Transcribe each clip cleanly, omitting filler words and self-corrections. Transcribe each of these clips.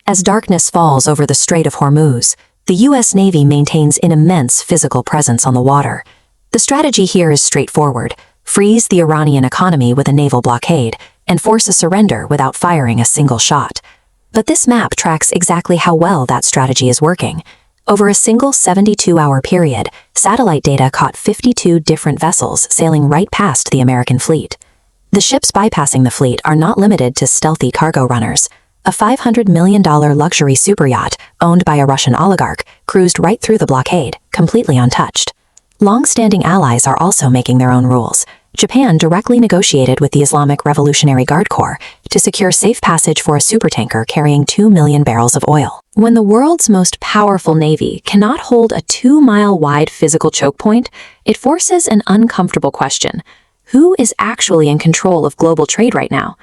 As darkness falls over the Strait of Hormuz, the U.S. Navy maintains an immense physical presence on the water. The strategy here is straightforward: freeze the Iranian economy with a naval blockade and force a surrender without firing a single shot. But this map tracks exactly how well that strategy is working. Over a single 72-hour period, satellite data caught 52 different vessels sailing right past the American fleet. The ships bypassing the fleet are not limited to stealthy cargo runners. A $500 million luxury superyacht, owned by a Russian oligarch, cruised right through the blockade, completely untouched. Long-standing allies are also making their own rules. Japan directly negotiated with the Islamic Revolutionary Guard Corps to secure safe passage for a supertanker carrying 2 million barrels of oil. When the world's most powerful navy cannot hold a 2-mile-wide physical choke point, it forces an uncomfortable question: who is actually in control of global trade right now?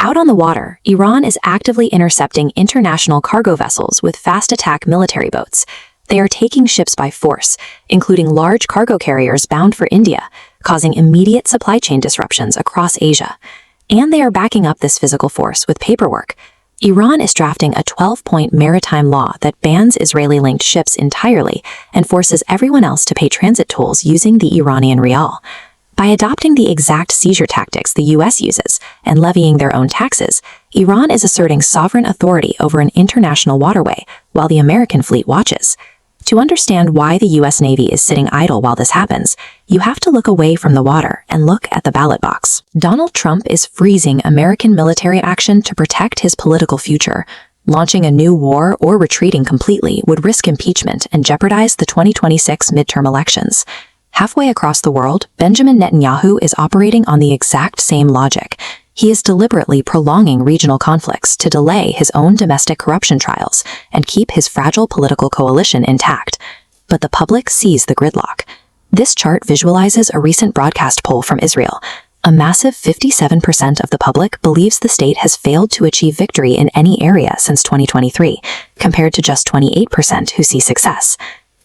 Out on the water, Iran is actively intercepting international cargo vessels with fast-attack military boats. They are taking ships by force, including large cargo carriers bound for India, causing immediate supply chain disruptions across Asia. And they are backing up this physical force with paperwork. Iran is drafting a 12-point maritime law that bans Israeli-linked ships entirely and forces everyone else to pay transit tolls using the Iranian rial. By adopting the exact seizure tactics the U.S. uses and levying their own taxes, Iran is asserting sovereign authority over an international waterway while the American fleet watches. To understand why the U.S. Navy is sitting idle while this happens, you have to look away from the water and look at the ballot box. Donald Trump is freezing American military action to protect his political future. Launching a new war or retreating completely would risk impeachment and jeopardize the 2026 midterm elections. Halfway across the world, Benjamin Netanyahu is operating on the exact same logic. He is deliberately prolonging regional conflicts to delay his own domestic corruption trials and keep his fragile political coalition intact. But the public sees the gridlock. This chart visualizes a recent broadcast poll from Israel. A massive 57% of the public believes the state has failed to achieve victory in any area since 2023, compared to just 28% who see success.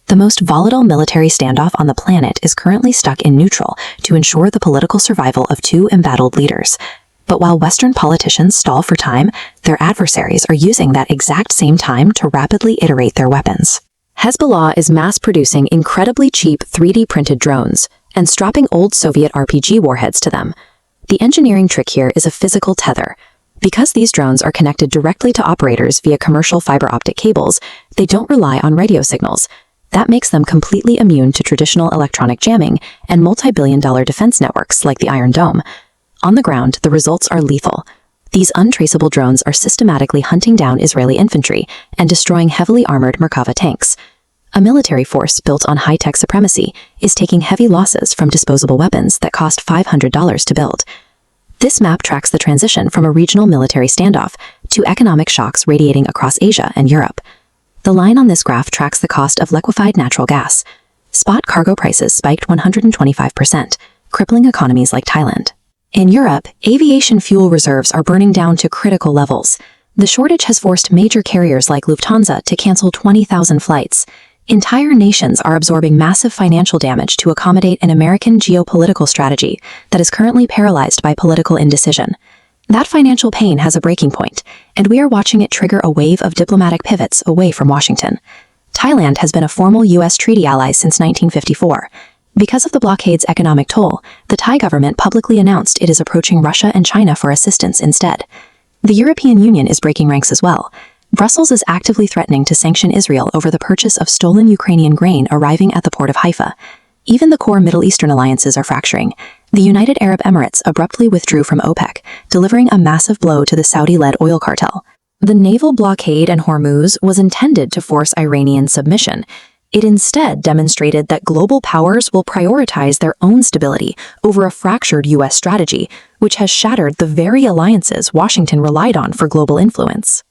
The most volatile military standoff on the planet is currently stuck in neutral to ensure the political survival of two embattled leaders. But while Western politicians stall for time, their adversaries are using that exact same time to rapidly iterate their weapons. Hezbollah is mass-producing incredibly cheap 3D-printed drones and strapping old Soviet RPG warheads to them. The engineering trick here is a physical tether. Because these drones are connected directly to operators via commercial fiber optic cables, they don't rely on radio signals. That makes them completely immune to traditional electronic jamming and multi-billion-dollar defense networks like the Iron Dome. On the ground, the results are lethal. These untraceable drones are systematically hunting down Israeli infantry and destroying heavily armored Merkava tanks. A military force built on high-tech supremacy is taking heavy losses from disposable weapons that cost $500 to build. This map tracks the transition from a regional military standoff to economic shocks radiating across Asia and Europe. The line on this graph tracks the cost of liquefied natural gas. Spot cargo prices spiked 125%, crippling economies like Thailand. In Europe, aviation fuel reserves are burning down to critical levels. The shortage has forced major carriers like Lufthansa to cancel 20,000 flights. Entire nations are absorbing massive financial damage to accommodate an American geopolitical strategy that is currently paralyzed by political indecision. That financial pain has a breaking point, and we are watching it trigger a wave of diplomatic pivots away from Washington. Thailand has been a formal U.S. treaty ally since 1954. Because of the blockade's economic toll, the Thai government publicly announced it is approaching Russia and China for assistance instead. The European Union is breaking ranks as well. Brussels is actively threatening to sanction Israel over the purchase of stolen Ukrainian grain arriving at the port of Haifa. Even the core Middle Eastern alliances are fracturing. The United Arab Emirates abruptly withdrew from OPEC, delivering a massive blow to the Saudi-led oil cartel. The naval blockade in Hormuz was intended to force Iranian submission. It instead demonstrated that global powers will prioritize their own stability over a fractured U.S. strategy, which has shattered the very alliances Washington relied on for global influence.